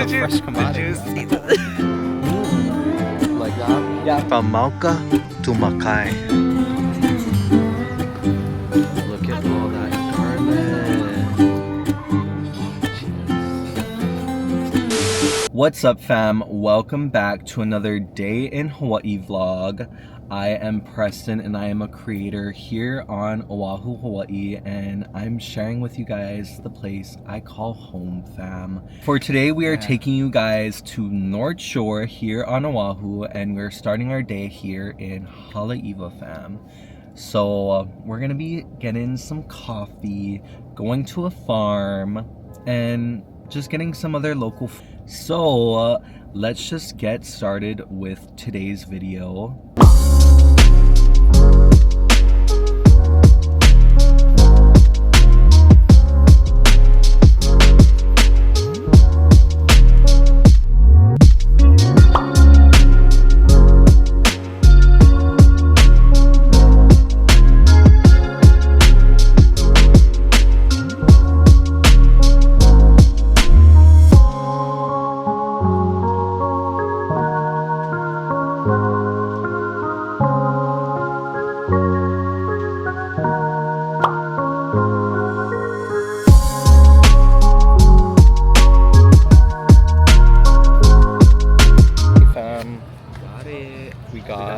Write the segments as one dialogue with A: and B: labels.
A: a fresh commodity.
B: Did you see that?
A: Like that? Yeah.
C: From Mauka to Makai.
A: Look at all that garlic. What's up, fam? Welcome back to another day in Hawaii vlog. I am Preston and I am a creator here on Oahu, Hawaii, and I'm sharing with you guys the place I call home, fam. For today, we are taking you guys to North Shore here on Oahu, and we're starting our day here in Haleiwa, fam. So we're gonna be getting some coffee, going to a farm, and just getting some other local So let's just get started with today's video.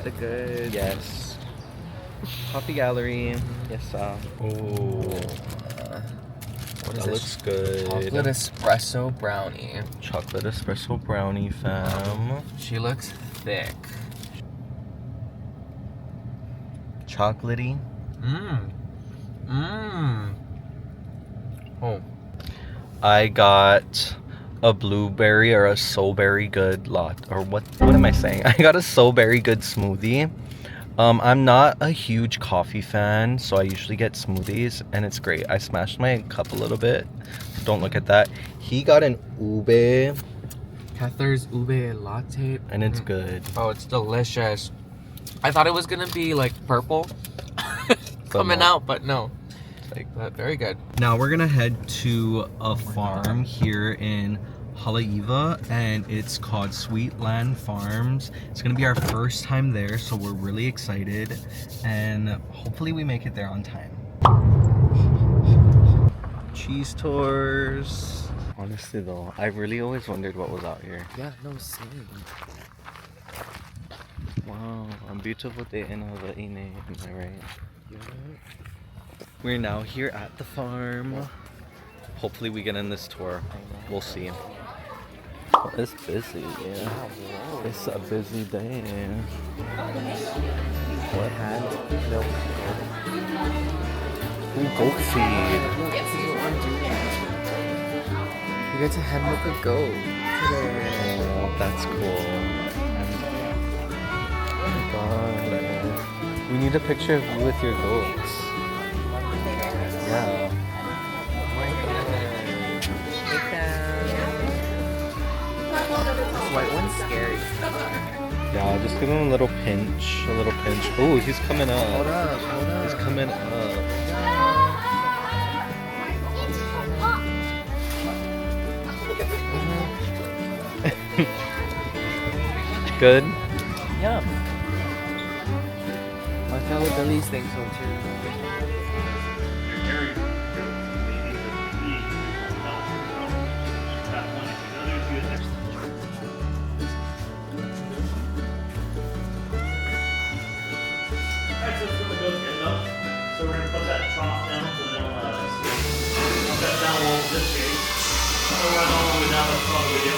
B: The good.
A: Yes. Coffee gallery. Yes,
C: Oh,
A: that looks good.
B: Chocolate espresso brownie.
A: Chocolate espresso brownie, fam.
B: She looks thick.
A: Chocolatey.
B: Oh.
A: I got a blueberry or a soulberry good lot, or what am I saying? I got a soulberry good smoothie. I'm not a huge coffee fan, so I usually get smoothies, and it's great. I smashed my cup a little bit. Don't look at that. He got an ube.
B: Cather's ube latte.
A: And it's good.
B: Oh, it's delicious. I thought it was gonna be like purple coming out, but no. But very good.
A: Now we're gonna head to a farm here in Haleiwa, and it's called Sweetland Farms. It's gonna be our first time there, so we're really excited, and hopefully we make it there on time. Cheese tours. Honestly though, I really always wondered what was out here.
B: Yeah, no, same.
A: Wow, a beautiful day in Hawaii, am I right?
B: Yeah.
A: We're now here at the farm. Hopefully we get in this tour. We'll see. It's busy, yeah. It's a busy day.
B: What hand milk?
A: Ooh, goat feed.
B: You get to hand milk a goat today.
A: Oh, that's cool. Oh my god. We need a picture of you with your goats. Yeah.
B: White one's scary.
A: Yeah, just give him a little pinch. Oh, he's coming up.
B: Hold up.
A: He's coming up. Good?
B: Yum. My fellow Billies think so too.
D: So we're going to put that trough down so they don't put that down along this shape. So run all the way down the front of the video.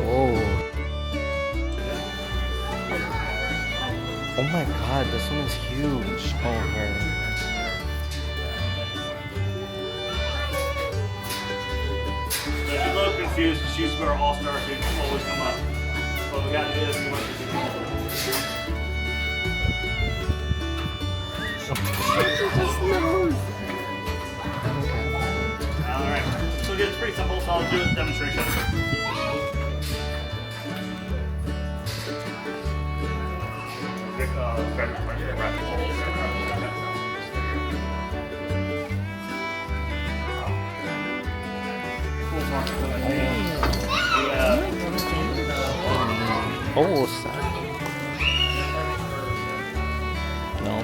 A: Whoa. Oh my god, this one is huge. Oh, her.
D: She's a little confused because she's where all-star things always come up. But we got to get it as much as we can. Alright, so it's pretty simple, so I'll do a demonstration. Pick,
A: Oh, sad. No.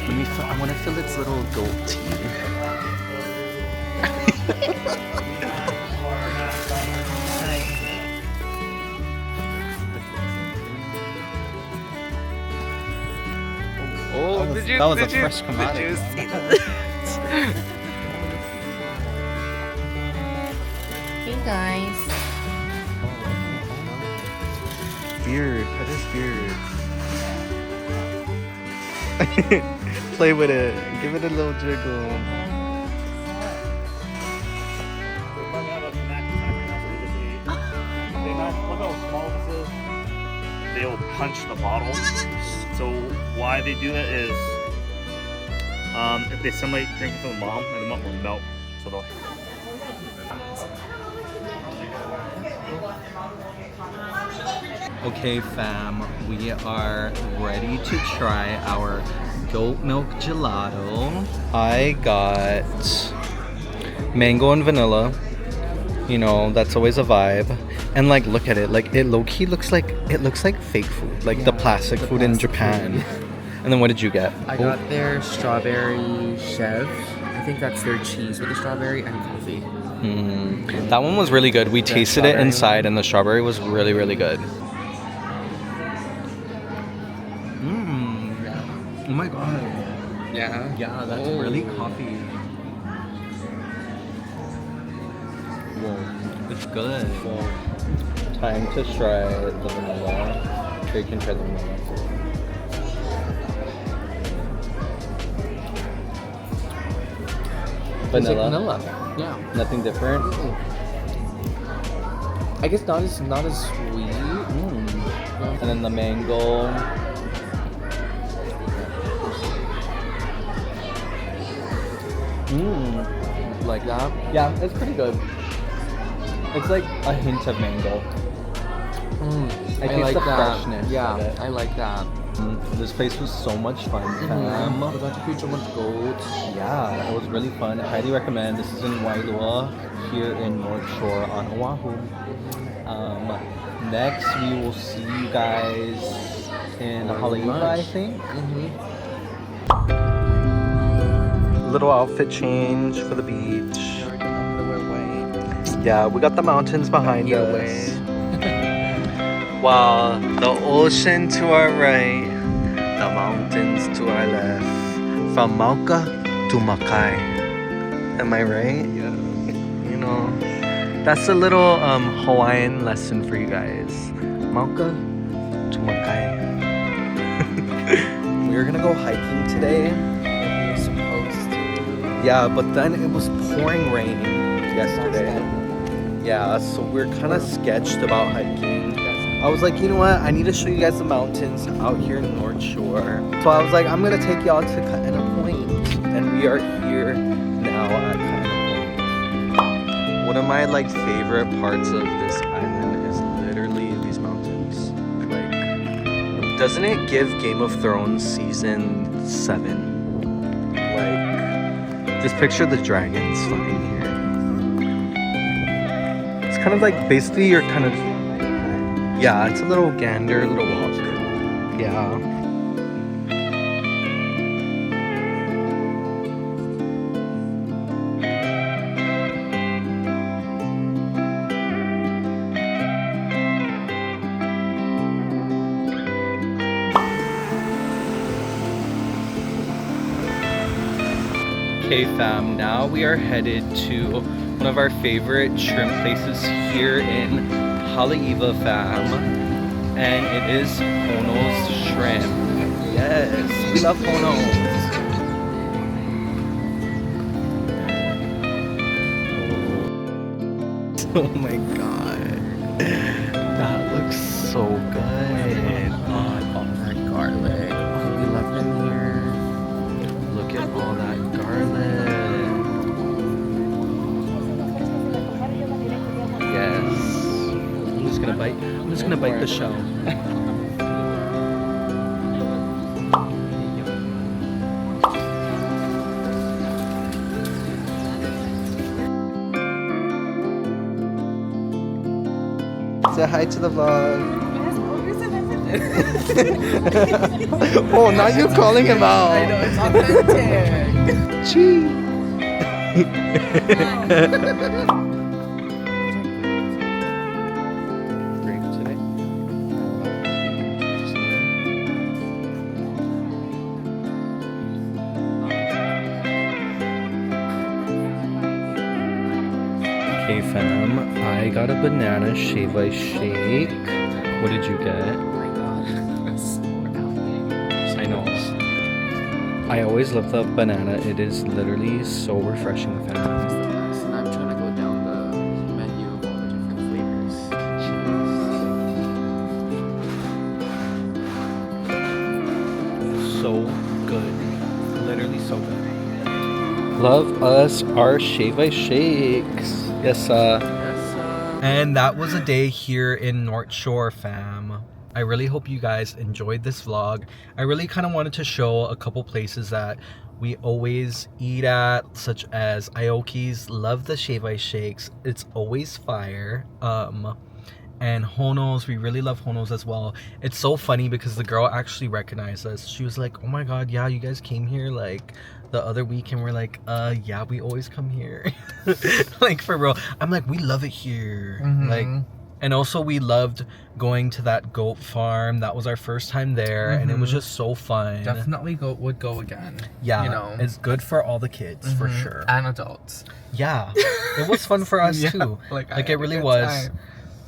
A: Let me feel, I want to feel its little gold teeth.
B: Oh,
A: that was a fresh commodity.
B: Did you see that?
E: Hey guys.
A: Beard, pet his beard. Play with it. Give it a little jiggle.
D: Look how small this is. They will punch the bottle. So why they do that is, if they somebody drinking from the mom, and the mom will melt. So they'll.
A: Okay, fam, we are ready to try our goat milk gelato. I got mango and vanilla. You know, that's always a vibe. And like, look at it. Like, it low-key looks like fake food, like the plastic food in Japan. And then what did you get?
B: I got their strawberry chef. I think that's their cheese with the strawberry and coffee.
A: That one was really good. We tasted it inside, and the strawberry was really, really good. Oh my god.
B: Yeah.
A: Yeah, that's really coffee. Whoa, it's good. Time to try the vanilla. Okay, you can try the vanilla. Vanilla.
B: Yeah.
A: Nothing different.
B: I guess not as sweet.
A: And then the mango.
B: Like that.
A: Yeah, it's pretty good. It's like a hint of mango. I taste
B: like
A: the
B: that.
A: freshness.
B: Yeah,
A: of it.
B: I like that.
A: This place was so much fun, fam.
B: We got to feed so much gold.
A: Yeah, it was really fun. I highly recommend. This is in Haleiwa, here in North Shore on Oahu. Next, we will see you guys in Haleiwa, I think. Little outfit change for the beach. Yeah, we got the mountains behind us. Wow, the ocean to our right, the mountains to our left. From Mauka to Makai. Am I right? Yeah. You know, that's a little Hawaiian lesson for you guys. Mauka to Makai. We're gonna go hiking today.
B: We were supposed to.
A: Yeah, but then it was pouring rain yesterday. Yeah, so we're kind of sketched about hiking. I was like, you know what? I need to show you guys the mountains out here in North Shore. So I was like, I'm gonna take y'all to Kaena Point, and we are here now at Kaena Point. One of my like favorite parts of this island is literally these mountains. Like, doesn't it give Game of Thrones season 7? Like, just picture the dragons flying here. It's kind of like basically you're kind of. Yeah, it's a little gander, a little walker. Yeah. Okay, fam, now we are headed to one of our favorite shrimp places here in Haleiwa, fam, and it is Pono's Shrimp. Yes, we love Pono's. Oh my god, that looks so good.
B: God, all that garlic. Oh, we love them here.
A: Look at all that garlic. Yes. I'm just gonna bite the shell. Say hi to the vlog. Oh, now you're calling him out.
B: I know, it's authentic.
A: Chee. Great today. Okay, fam. I got a banana shave ice shake. What did you get?
B: Oh my god.
A: I know. I always love the banana. It is literally so refreshing, fam.
B: And I'm trying to go down the menu of all the different flavors.
A: So good. Literally so good. Love us our shave ice shakes. Yes, And that was a day here in North Shore, fam. I really hope you guys enjoyed this vlog. I really kind of wanted to show a couple places that we always eat at, such as Aoki's. Love the shave ice shakes. It's always fire. And Hono's, we really love Hono's as well. It's so funny because the girl actually recognized us. She was like, oh my god, yeah, you guys came here like the other week, and we're like, yeah, we always come here. Like, for real. I'm like, we love it here. Like, and also we loved going to that goat farm. That was our first time there, and it was just so fun.
B: Definitely would go again.
A: Yeah,
B: you know,
A: it's good for all the kids for sure.
B: And adults.
A: Yeah, it was fun for us too.
B: Like
A: it really was.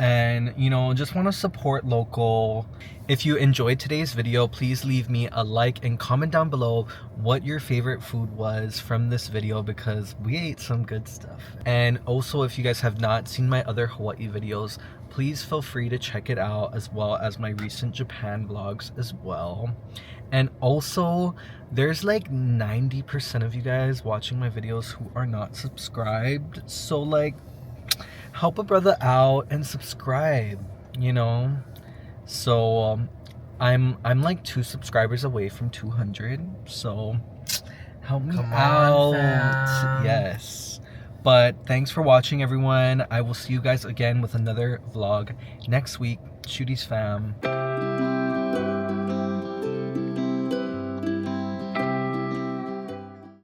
A: And, you know, just want to support local. If you enjoyed today's video, please leave me a like and comment down below what your favorite food was from this video, because we ate some good stuff. And also, if you guys have not seen my other Hawaii videos, please feel free to check it out, as well as my recent Japan vlogs as well. And also, there's like 90% of you guys watching my videos who are not subscribed. So, like, help a brother out and subscribe, you know. So I'm like 2 subscribers away from 200, so help me out.
B: Fam.
A: Yes, but thanks for watching, everyone. I will see you guys again with another vlog next week. Shooties fam.